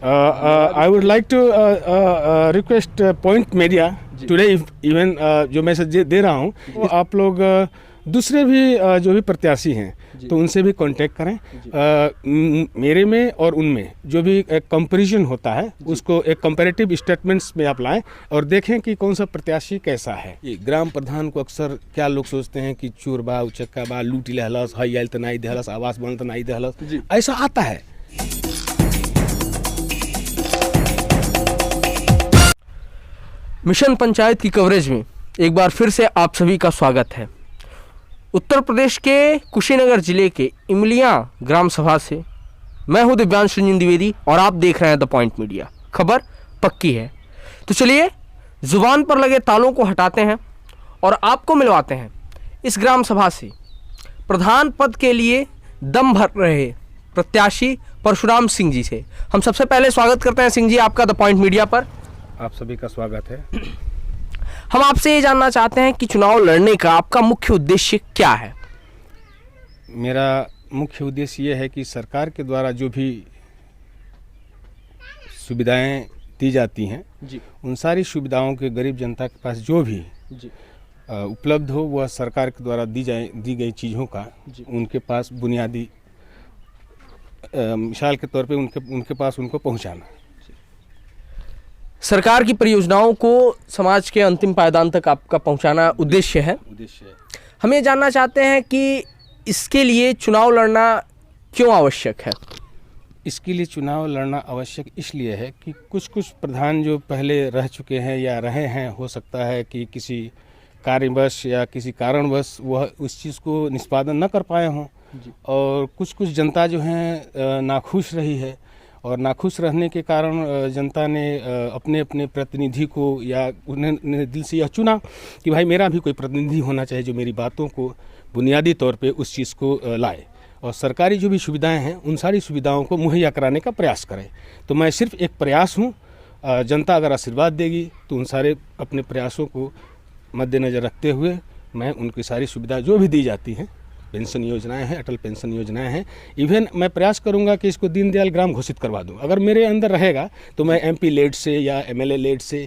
I would like to request Point Media today even जो message दे रहा हूँ तो आप लोग दूसरे भी जो भी प्रत्याशी हैं तो उनसे भी कांटेक्ट करें। मेरे में और उनमें जो भी एक कंपैरिजन होता है उसको एक कंपैरेटिव स्टेटमेंट्स में आप लाएं और देखें कि कौन सा प्रत्याशी कैसा है। ये ग्राम प्रधान को अक्सर क्या लोग सोचते हैं कि चोर बा उचक्का बा लूटी लहलस हई आयल तनाई दहलस आवास बन तनाई दहलस, ऐसा आता है। मिशन पंचायत की कवरेज में एक बार फिर से आप सभी का स्वागत है। उत्तर प्रदेश के कुशीनगर जिले के इमलियां ग्राम सभा से मैं हूं दिव्यांश रंजन द्विवेदी और आप देख रहे हैं द पॉइंट मीडिया। खबर पक्की है तो चलिए जुबान पर लगे तालों को हटाते हैं और आपको मिलवाते हैं इस ग्राम सभा से प्रधान पद के लिए दम भर रहे प्रत्याशी परशुराम सिंह जी से। हम सबसे पहले स्वागत करते हैं सिंह जी आपका द पॉइंट मीडिया पर। आप सभी का स्वागत है। हम आपसे ये जानना चाहते हैं कि चुनाव लड़ने का आपका मुख्य उद्देश्य क्या है? मेरा मुख्य उद्देश्य ये है कि सरकार के द्वारा जो भी सुविधाएं दी जाती हैं जी, उन सारी सुविधाओं के गरीब जनता के पास जो भी जी, उपलब्ध हो वह सरकार के द्वारा दी गई चीज़ों का उनके पास बुनियादी मिसाल के तौर पे उनके पास उनको पहुंचाना। सरकार की परियोजनाओं को समाज के अंतिम पायदान तक आपका पहुंचाना उद्देश्य है। हम ये जानना चाहते हैं कि इसके लिए चुनाव लड़ना क्यों आवश्यक है? इसके लिए चुनाव लड़ना आवश्यक इसलिए है कि कुछ प्रधान जो पहले रह चुके हैं या रहे हैं, हो सकता है कि किसी कार्यवश या किसी कारणवश वह उस चीज़ को निष्पादन न कर पाए हों और कुछ जनता जो है नाखुश रही है और नाखुश रहने के कारण जनता ने अपने अपने प्रतिनिधि को या उन्हें दिल से यह चुना कि भाई मेरा भी कोई प्रतिनिधि होना चाहिए जो मेरी बातों को बुनियादी तौर पे उस चीज़ को लाए और सरकारी जो भी सुविधाएं हैं उन सारी सुविधाओं को मुहैया कराने का प्रयास करें। तो मैं सिर्फ एक प्रयास हूँ, जनता अगर आशीर्वाद देगी तो उन सारे अपने प्रयासों को मद्देनज़र रखते हुए मैं उनकी सारी सुविधा जो भी दी जाती हैं, पेंशन योजनाएं हैं, अटल पेंशन योजनाएं हैं, इवन मैं प्रयास करूंगा कि इसको दीनदयाल ग्राम घोषित करवा दूं। अगर मेरे अंदर रहेगा तो मैं एमपी लेड से या एमएलए लेड से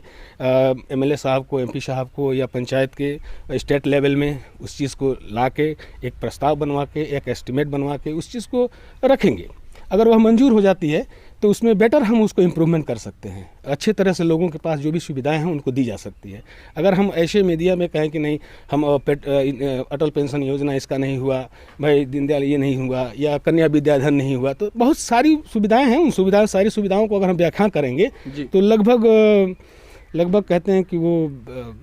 एमएलए साहब को, एमपी साहब को या पंचायत के स्टेट लेवल में उस चीज़ को ला के एक प्रस्ताव बनवा के एक एस्टिमेट बनवा के उस चीज़ को रखेंगे। अगर वह मंजूर हो जाती है तो उसमें बेटर हम उसको इम्प्रूवमेंट कर सकते हैं, अच्छे तरह से लोगों के पास जो भी सुविधाएं हैं उनको दी जा सकती है। अगर हम ऐसे मीडिया में कहें कि नहीं हम अटल पेंशन योजना इसका नहीं हुआ, भाई दीनदयाल ये नहीं हुआ या कन्या विद्याधन नहीं हुआ, तो बहुत सारी सुविधाएं हैं, उन सारी सुविधाओं को अगर हम व्याख्या करेंगे तो लगभग कहते हैं कि वो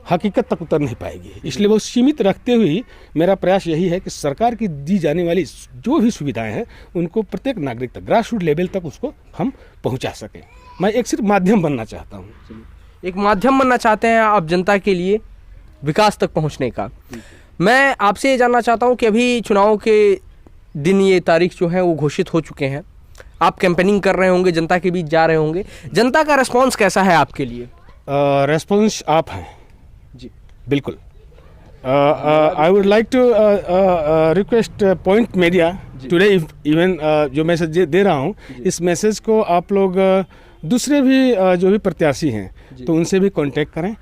हकीकत तक उतर नहीं पाएगी। इसलिए वो सीमित रखते हुए मेरा प्रयास यही है कि सरकार की दी जाने वाली जो भी सुविधाएं हैं उनको प्रत्येक नागरिक तक, ग्रास रूट लेवल तक उसको हम पहुंचा सकें। मैं एक सिर्फ माध्यम बनना चाहता हूं। एक माध्यम बनना चाहते हैं आप जनता के लिए विकास तक पहुंचने का। मैं आपसे ये जानना चाहता हूं कि अभी चुनाव के दिन ये तारीख जो है वो घोषित हो चुके हैं, आप कैंपेनिंग कर रहे होंगे, जनता के बीच जा रहे होंगे, जनता का रिस्पॉन्स कैसा है आपके लिए? रेस्पॉन्स आप हैं जी, बिल्कुल। I would like to request point media today even जो मैसेज दे रहा हूँ, इस मैसेज को आप लोग दूसरे भी जो भी प्रत्याशी हैं तो उनसे भी कांटेक्ट करें।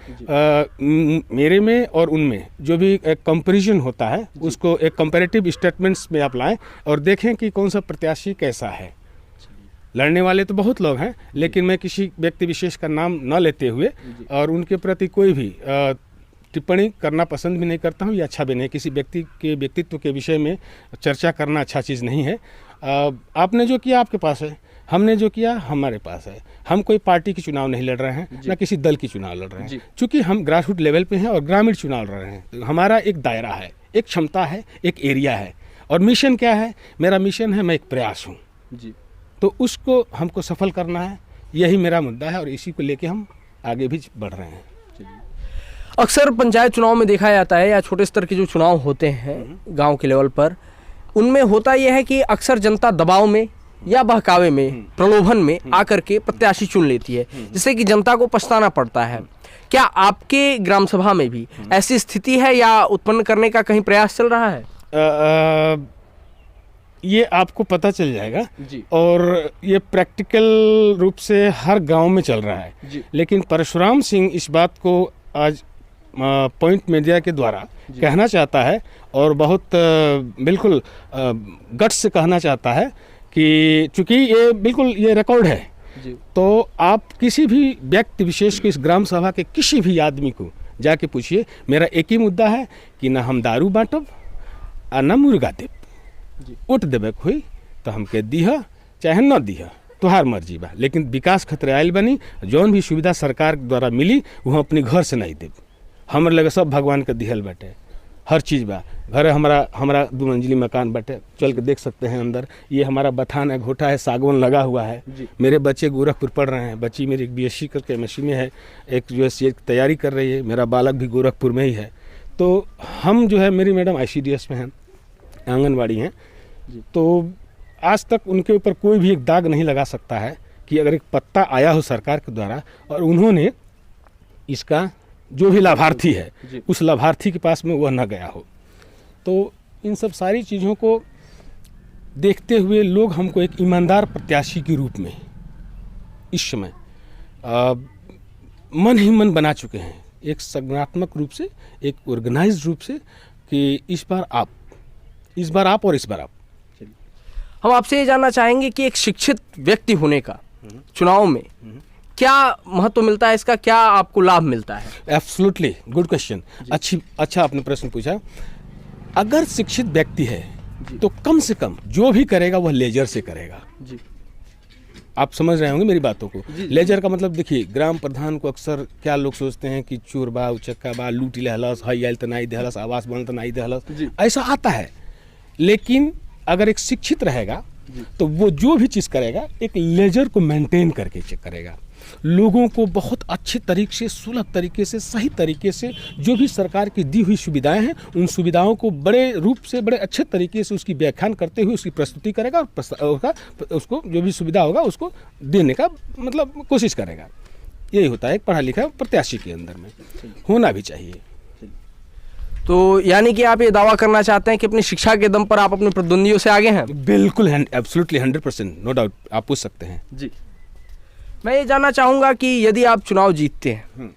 मेरे में और उनमें जो भी एक कंपैरिजन होता है उसको एक कंपैरेटिव स्टेटमेंट्स में आप लाएं और देखें कि कौन सा प्रत्याशी कैसा है। लड़ने वाले तो बहुत लोग हैं, लेकिन मैं किसी व्यक्ति विशेष का नाम न लेते हुए और उनके प्रति कोई भी टिप्पणी करना पसंद भी नहीं करता हूं या अच्छा भी नहीं। किसी व्यक्ति के व्यक्तित्व के विषय में चर्चा करना अच्छा चीज़ नहीं है। आपने जो किया आपके पास है, हमने जो किया हमारे पास है। हम कोई पार्टी की चुनाव नहीं लड़ रहे हैं, ना किसी दल की चुनाव लड़ रहे हैं, चूँकि हम ग्रास रूट लेवल पे हैं और ग्रामीण चुनाव लड़ रहे हैं। तो हमारा एक दायरा है, एक क्षमता है, एक एरिया है। और मिशन क्या है? मेरा मिशन है, मैं एक प्रयास हूँ जी, तो उसको हमको सफल करना है, यही मेरा मुद्दा है और इसी को लेके हम आगे भी बढ़ रहे हैं। अक्सर पंचायत चुनाव में देखा जाता है या छोटे स्तर के जो चुनाव होते हैं गांव के लेवल पर, उनमें होता यह है कि अक्सर जनता दबाव में या बहकावे में, प्रलोभन में आकर के प्रत्याशी चुन लेती है, जिससे कि जनता को पछताना पड़ता है। क्या आपके ग्राम सभा में भी ऐसी स्थिति है या उत्पन्न करने का कहीं प्रयास चल रहा है? ये आपको पता चल जाएगा जी और ये प्रैक्टिकल रूप से हर गांव में चल रहा है। जी लेकिन परशुराम सिंह इस बात को आज पॉइंट मीडिया के द्वारा कहना चाहता है और बहुत बिल्कुल गट से कहना चाहता है कि चूंकि ये बिल्कुल ये रिकॉर्ड है, जी तो आप किसी भी व्यक्ति विशेष को इस ग्राम सभा के किसी भी आदमी को जाके पूछिए, मेरा एक ही मुद्दा है कि ना हम दारू बांटब आ ना मुर्गा देब। जी उठ देवे कोई तो हमके दीह चाहे न दीह, तोहार मर्जी बा, लेकिन विकास खतरे आयल बनी, जौन भी सुविधा सरकार द्वारा मिली वो अपनी घर से नहीं देब। हमर लगे सब भगवान के दिहल बाटे, हर चीज़ बा। घर हमारा 2 मंजिली मकान बाटे, चल के देख सकते हैं अंदर। ये हमारा बथान है, घोटा है, सागवान लगा हुआ है। मेरे बच्चे गोरखपुर पढ़ रहे हैं, बच्ची मेरी BSc करके MSc में है, एक USC की तैयारी कर रही है, मेरा बालक भी गोरखपुर में ही है। तो हम जो है, मेरी मैडम ICDS में हैं, आंगनवाड़ी हैं, तो आज तक उनके ऊपर कोई भी एक दाग नहीं लगा सकता है कि अगर एक पत्ता आया हो सरकार के द्वारा और उन्होंने इसका जो भी लाभार्थी है उस लाभार्थी के पास में वह न गया हो। तो इन सब सारी चीज़ों को देखते हुए लोग हमको एक ईमानदार प्रत्याशी के रूप में इस समय मन ही मन बना चुके हैं, एक संगठनात्मक रूप से, एक ऑर्गेनाइज्ड रूप से, कि इस बार आप और इस बार आप। हम आपसे ये जानना चाहेंगे कि एक शिक्षित व्यक्ति होने का चुनाव में क्या महत्व मिलता है, इसका क्या आपको लाभ मिलता है? Absolutely good question. अच्छा आपने प्रश्न पूछा। अगर शिक्षित व्यक्ति है तो कम से कम जो भी करेगा वह लेजर से करेगा। जी आप समझ रहे होंगे मेरी बातों को। लेजर का मतलब देखिए, ग्राम प्रधान को अक्सर क्या लोग सोचते हैं कि चोर बा, उचक्का बा, लूटी लहलस, हई आयल तनाई दहलस, आवास बन तनाई दहलस, ऐसा आता है। लेकिन अगर एक शिक्षित रहेगा तो वो जो भी चीज़ करेगा एक लेजर को मेंटेन करके करेगा। लोगों को बहुत अच्छे तरीके से, सुलभ तरीके से, सही तरीके से जो भी सरकार की दी हुई सुविधाएं हैं उन सुविधाओं को बड़े रूप से, बड़े अच्छे तरीके से उसकी व्याख्यान करते हुए उसकी प्रस्तुति करेगा और उसको जो भी सुविधा होगा उसको देने का मतलब कोशिश करेगा। यही होता है एक पढ़ा लिखा प्रत्याशी के अंदर में होना भी चाहिए। तो यानी कि आप ये दावा करना चाहते हैं कि अपनी शिक्षा के दम पर आप अपने प्रतिद्वंदियों से आगे हैं? बिल्कुल, एब्सोल्युटली 100%, नो डाउट। आप पूछ सकते हैं। जी, मैं ये जानना चाहूँगा कि यदि आप चुनाव जीतते हैं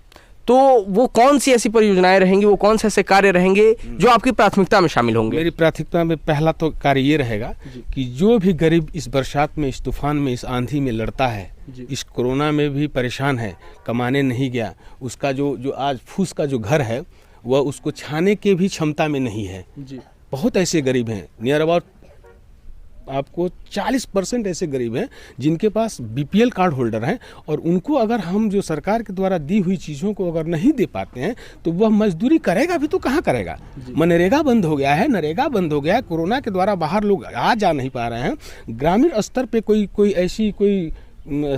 तो वो कौन सी ऐसी परियोजनाएं रहेंगी, वो कौन से ऐसे कार्य रहेंगे जो आपकी प्राथमिकता में शामिल होंगे? मेरी प्राथमिकता में पहला तो कार्य ये रहेगा कि जो भी गरीब इस बरसात में, इस तूफान में, इस आंधी में लड़ता है, इस कोरोना में भी परेशान है, कमाने नहीं गया, उसका जो आज फूस का जो घर है वह उसको छाने के भी क्षमता में नहीं है। बहुत ऐसे गरीब हैं, नियर अबाउट आपको 40% ऐसे गरीब हैं जिनके पास BPL कार्ड होल्डर हैं, और उनको अगर हम जो सरकार के द्वारा दी हुई चीज़ों को अगर नहीं दे पाते हैं तो वह मजदूरी करेगा भी तो कहाँ करेगा। मनरेगा बंद हो गया है, नरेगा बंद हो गया है, कोरोना के द्वारा बाहर लोग आ जा नहीं पा रहे हैं। ग्रामीण स्तर पे कोई ऐसी कोई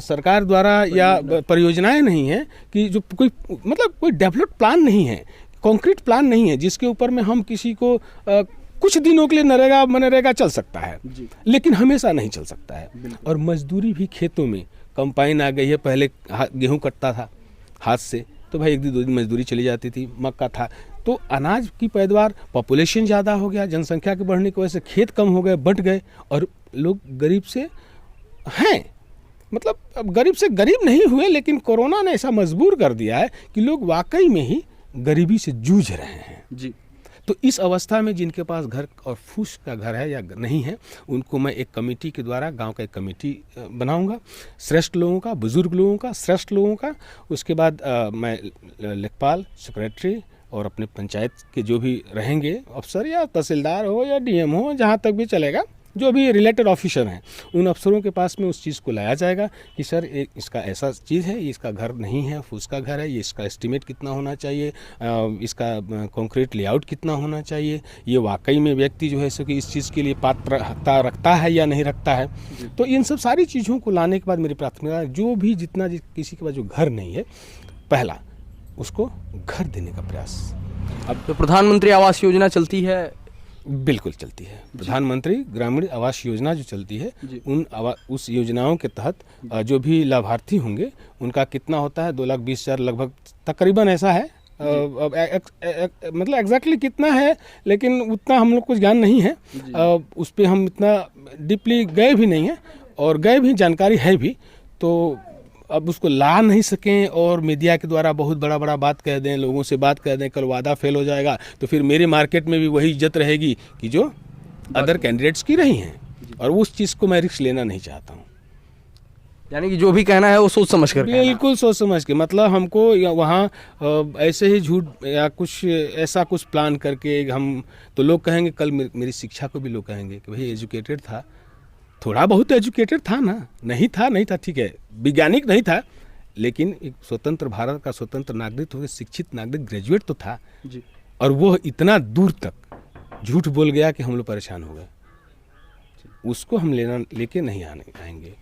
सरकार द्वारा या परियोजनाएं नहीं है कि जो कोई मतलब कोई डेवलप्ड प्लान नहीं है, कॉन्क्रीट प्लान नहीं है जिसके ऊपर में हम किसी को कुछ दिनों के लिए नरेगा मनरेगा चल सकता है, लेकिन हमेशा नहीं चल सकता है। और मजदूरी भी खेतों में कंपाइन आ गई है। पहले गेहूं कटता था हाथ से तो भाई 1-2 दिन मजदूरी चली जाती थी, मक्का था, तो अनाज की पैदावार, पॉपुलेशन ज़्यादा हो गया, जनसंख्या के बढ़ने की वजह से खेत कम हो गए, बट गए, और लोग गरीब से हैं, मतलब अब गरीब से गरीब नहीं हुए, लेकिन कोरोना ने ऐसा मजबूर कर दिया है कि लोग वाकई में ही गरीबी से जूझ रहे हैं। जी, तो इस अवस्था में जिनके पास घर और फूस का घर है या नहीं है, उनको मैं एक कमेटी के द्वारा, गांव का एक कमेटी बनाऊंगा, श्रेष्ठ लोगों का, बुजुर्ग लोगों का, श्रेष्ठ लोगों का। उसके बाद मैं लेखपाल, सेक्रेटरी और अपने पंचायत के जो भी रहेंगे अफसर या तहसीलदार हो या DM हो, जहाँ तक भी चलेगा, जो भी रिलेटेड ऑफिसर हैं, उन अफसरों के पास में उस चीज़ को लाया जाएगा कि सर इसका ऐसा चीज़ है, इसका घर नहीं है, फूस का घर है, ये इसका एस्टीमेट कितना होना चाहिए, इसका कंक्रीट लेआउट कितना होना चाहिए, ये वाकई में व्यक्ति जो है सो कि इस चीज़ के लिए पात्रता रखता है या नहीं रखता है। तो इन सब सारी चीज़ों को लाने के बाद मेरी प्राथमिकता, जो भी जितना किसी के पास जो घर नहीं है, पहला उसको घर देने का प्रयास। अब तो प्रधानमंत्री आवास योजना चलती है, बिल्कुल चलती है। प्रधानमंत्री ग्रामीण आवास योजना जो चलती है, उस योजनाओं के तहत जो भी लाभार्थी होंगे उनका कितना होता है, 2,20,000 लगभग तकरीबन ऐसा है, अब मतलब एग्जैक्टली कितना है, लेकिन उतना हम लोग को ज्ञान नहीं है। उस पर हम इतना डीपली गए भी नहीं हैं, और गए भी जानकारी है भी, तो अब उसको ला नहीं सकें और मीडिया के द्वारा बहुत बड़ा बड़ा बात कह दें, लोगों से बात कह दें, कल वादा फेल हो जाएगा, तो फिर मेरे मार्केट में भी वही इज्जत रहेगी कि जो अदर कैंडिडेट्स की रही हैं, और उस चीज़ को मैं रिस्क लेना नहीं चाहता हूँ। यानी कि जो भी कहना है वो सोच समझ कर कहना है। बिल्कुल सोच समझ के, मतलब हमको वहाँ ऐसे ही झूठ या कुछ ऐसा कुछ प्लान करके हम, तो लोग कहेंगे, कल मेरी शिक्षा को भी लोग कहेंगे कि भाई एजुकेटेड था, थोड़ा बहुत एजुकेटेड था ना, नहीं था ठीक है, वैज्ञानिक नहीं था, लेकिन एक स्वतंत्र भारत का स्वतंत्र नागरिक हो गया, शिक्षित नागरिक, ग्रेजुएट तो था जी। और वो इतना दूर तक झूठ बोल गया कि हम लोग परेशान हो गए। उसको हम लेके नहीं आएंगे।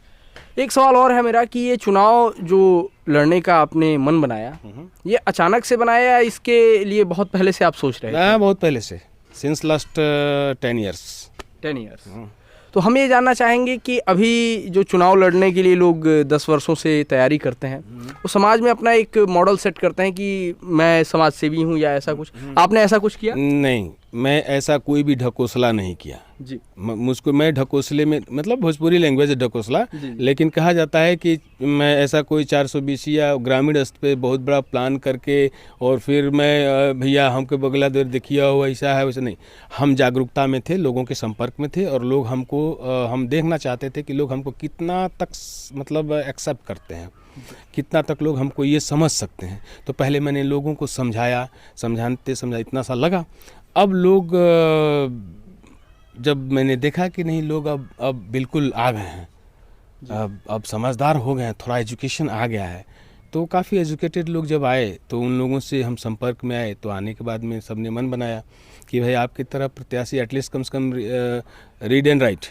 एक सवाल और है मेरा कि ये चुनाव जो लड़ने का आपने मन बनाया, ये अचानक से बनाया या इसके लिए बहुत पहले से आप सोच रहे थे? मैं बहुत पहले से, सिंस लास्ट 10 ईयर्स। 10 ईयर्स। तो हम ये जानना चाहेंगे कि अभी जो चुनाव लड़ने के लिए लोग 10 वर्षों से तैयारी करते हैं, वो समाज में अपना एक मॉडल सेट करते हैं कि मैं समाज सेवी हूँ या ऐसा कुछ, आपने ऐसा कुछ किया? नहीं, मैं ऐसा कोई भी ढकोसला नहीं किया जी। मुझको, मैं ढकोसले में, मतलब भोजपुरी लैंग्वेज है ढकोसला, लेकिन कहा जाता है कि मैं ऐसा कोई 420 या ग्रामीण स्तर पे बहुत बड़ा प्लान करके और फिर मैं भैया हमको बगला देर देखिए हो, ऐसा है वैसा नहीं। हम जागरूकता में थे, लोगों के संपर्क में थे, और लोग हमको हम देखना चाहते थे कि लोग हमको कितना तक मतलब एक्सेप्ट करते हैं, कितना तक लोग हमको ये समझ सकते हैं। तो पहले मैंने लोगों को समझाते इतना सा लगा। अब लोग जब मैंने देखा कि नहीं, लोग अब बिल्कुल आ गए हैं, अब समझदार हो गए हैं, थोड़ा एजुकेशन आ गया है, तो काफ़ी एजुकेटेड लोग जब आए तो उन लोगों से हम संपर्क में आए। तो आने के बाद में सबने मन बनाया कि भाई आपकी तरह प्रत्याशी एटलीस्ट कम से कम रीड एंड राइट,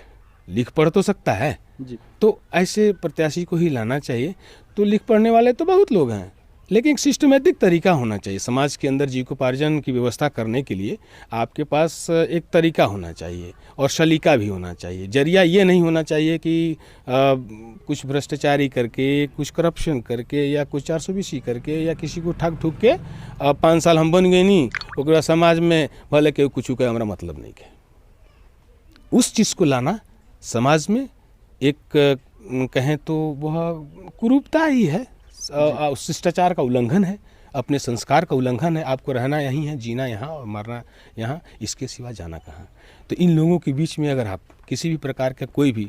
लिख पढ़ तो सकता है जी। तो ऐसे प्रत्याशी को ही लाना चाहिए। तो लिख पढ़ने वाले तो बहुत लोग हैं, लेकिन एक सिस्टमेटिक तरीका होना चाहिए। समाज के अंदर जीविकोपार्जन की व्यवस्था करने के लिए आपके पास एक तरीका होना चाहिए और सलीका भी होना चाहिए। जरिया ये नहीं होना चाहिए कि कुछ भ्रष्टाचारी करके, कुछ करप्शन करके, या कुछ 420 करके, या किसी को ठग ठुक के 5 साल हम बन गए नहीं, ओकरा समाज में भले के कुछ का हमारा मतलब नहीं है। उस चीज़ को लाना समाज में एक कहें तो वह कुरूपता ही है, शिष्टाचार का उल्लंघन है, अपने संस्कार का उल्लंघन है। आपको रहना यहीं है, जीना यहाँ और मरना यहाँ, इसके सिवा जाना कहाँ। तो इन लोगों के बीच में अगर आप किसी भी प्रकार का कोई भी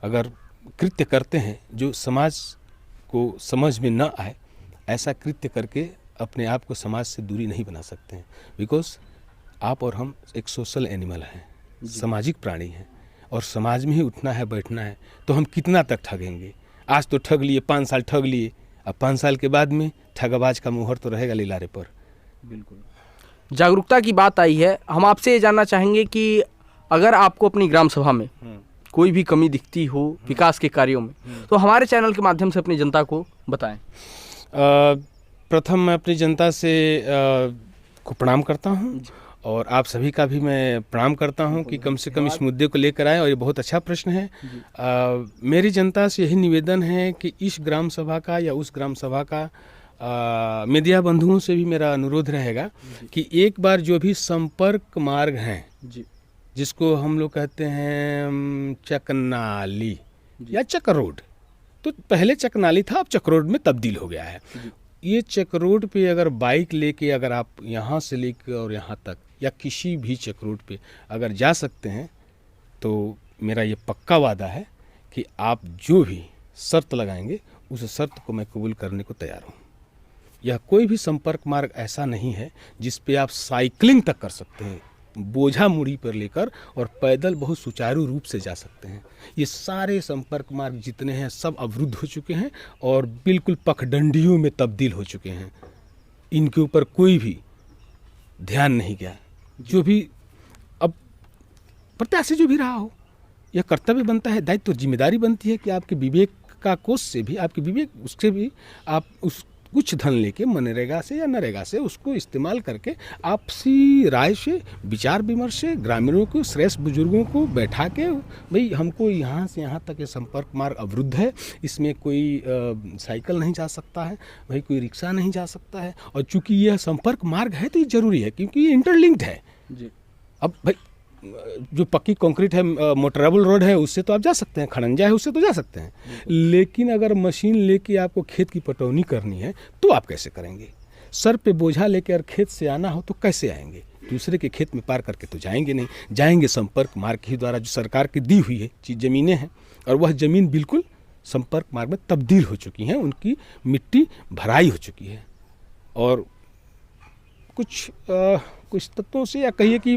अगर कृत्य करते हैं जो समाज को समझ में न आए, ऐसा कृत्य करके अपने आप को समाज से दूरी नहीं बना सकते हैं। बिकॉज आप और हम एक सोशल एनिमल हैं, सामाजिक प्राणी हैं, और समाज में ही उठना है, बैठना है। तो हम कितना तक ठगेंगे? आज तो ठग लिए, 5 साल ठग लिए, अब 5 साल के बाद में ठगबाज का मुहर तो रहेगा लिलारे पर। बिल्कुल। जागरूकता की बात आई है, हम आपसे ये जानना चाहेंगे कि अगर आपको अपनी ग्राम सभा में कोई भी कमी दिखती हो विकास के कार्यों में, तो हमारे चैनल के माध्यम से अपनी जनता को बताएं। प्रथम मैं अपनी जनता से को प्रणाम करता हूँ, और आप सभी का भी मैं प्रणाम करता हूं कि कम से कम इस मुद्दे को लेकर आए, और ये बहुत अच्छा प्रश्न है। मेरी जनता से यही निवेदन है कि इस ग्राम सभा का या उस ग्राम सभा का मीडिया बंधुओं से भी मेरा अनुरोध रहेगा कि एक बार जो भी संपर्क मार्ग हैं, जिसको हम लोग कहते हैं चकनाली या चक रोड, तो पहले चकनाली था, अब चक रोड में तब्दील हो गया है। ये चक रोड पे अगर बाइक लेके अगर आप यहाँ से लेकर और यहाँ तक या किसी भी चक रोड पे अगर जा सकते हैं, तो मेरा ये पक्का वादा है कि आप जो भी शर्त लगाएंगे उस शर्त को मैं कबूल करने को तैयार हूँ। यह कोई भी संपर्क मार्ग ऐसा नहीं है जिस पे आप साइकिलिंग तक कर सकते हैं, बोझा मुड़ी पर लेकर, और पैदल बहुत सुचारू रूप से जा सकते हैं। ये सारे संपर्क मार्ग जितने हैं सब अवरुद्ध हो चुके हैं और बिल्कुल पखडंडियों में तब्दील हो चुके हैं। इनके ऊपर कोई भी ध्यान नहीं गया। जो भी अब प्रत्याशी जो भी रहा हो, यह कर्तव्य बनता है, दायित्व, जिम्मेदारी बनती है कि आपके विवेक का कोष से भी, आपके विवेक उससे भी आप उस कुछ धन लेके मनरेगा से या नरेगा से उसको इस्तेमाल करके आपसी राय से, विचार विमर्श से ग्रामीणों को, श्रेष्ठ बुजुर्गों को बैठा के, भाई हमको यहाँ से यहाँ तक ये संपर्क मार्ग अवरुद्ध है, इसमें कोई साइकिल नहीं जा सकता है, भाई कोई रिक्शा नहीं जा सकता है, और चूंकि यह संपर्क मार्ग है तो ये जरूरी है क्योंकि ये इंटरलिंक्ड है जी। अब भाई जो पक्की कंक्रीट है, मोटरेबल रोड है, उससे तो आप जा सकते हैं, खड़ंजा है उससे तो जा सकते हैं, लेकिन अगर मशीन लेके आपको खेत की पटौनी करनी है तो आप कैसे करेंगे? सर पे बोझा लेके अगर खेत से आना हो तो कैसे आएंगे? दूसरे के खेत में पार करके तो जाएंगे नहीं, जाएंगे संपर्क मार्ग के द्वारा, जो सरकार की दी हुई है चीज ज़मीनें हैं, और वह ज़मीन बिल्कुल संपर्क मार्ग में तब्दील हो चुकी हैं, उनकी मिट्टी भराई हो चुकी है। और कुछ तत्वों से, या कहिए कि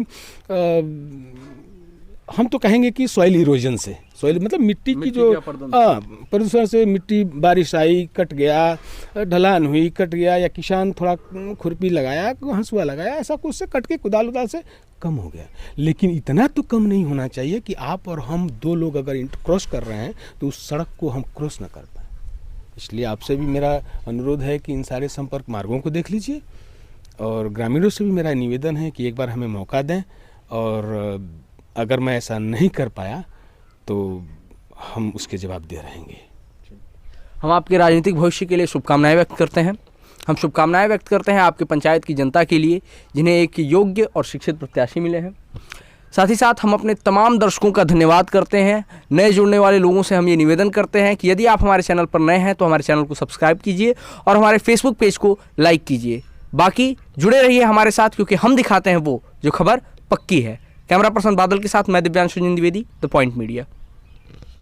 हम तो कहेंगे कि सॉइल इरोजन से, सॉइल मतलब मिट्टी की जो प्रदूषण से, मिट्टी बारिश आई कट गया, ढलान हुई कट गया, या किसान थोड़ा खुरपी लगाया, हंसुआ लगाया, ऐसा कुछ से कट के कुदाल उदाल से कम हो गया। लेकिन इतना तो कम नहीं होना चाहिए कि आप और हम दो लोग अगर क्रॉस कर रहे हैं तो उस सड़क को हम क्रॉस ना कर पाए। इसलिए आपसे भी मेरा अनुरोध है कि इन सारे संपर्क मार्गों को देख लीजिए, और ग्रामीणों से भी मेरा निवेदन है कि एक बार हमें मौका दें, और अगर मैं ऐसा नहीं कर पाया तो हम उसके जवाब दे रहेंगे। हम आपके राजनीतिक भविष्य के लिए शुभकामनाएं व्यक्त करते हैं। हम शुभकामनाएं व्यक्त करते हैं आपके पंचायत की जनता के लिए, जिन्हें एक योग्य और शिक्षित प्रत्याशी मिले हैं। साथ ही साथ हम अपने तमाम दर्शकों का धन्यवाद करते हैं। नए जुड़ने वाले लोगों से हम ये निवेदन करते हैं कि यदि आप हमारे चैनल पर नए हैं तो हमारे चैनल को सब्सक्राइब कीजिए और हमारे फेसबुक पेज को लाइक कीजिए। बाकी जुड़े रहिए हमारे साथ, क्योंकि हम दिखाते हैं वो जो खबर पक्की है। कैमरा पर्सन बादल के साथ मैं Divyanshu Dwivedi, the point media.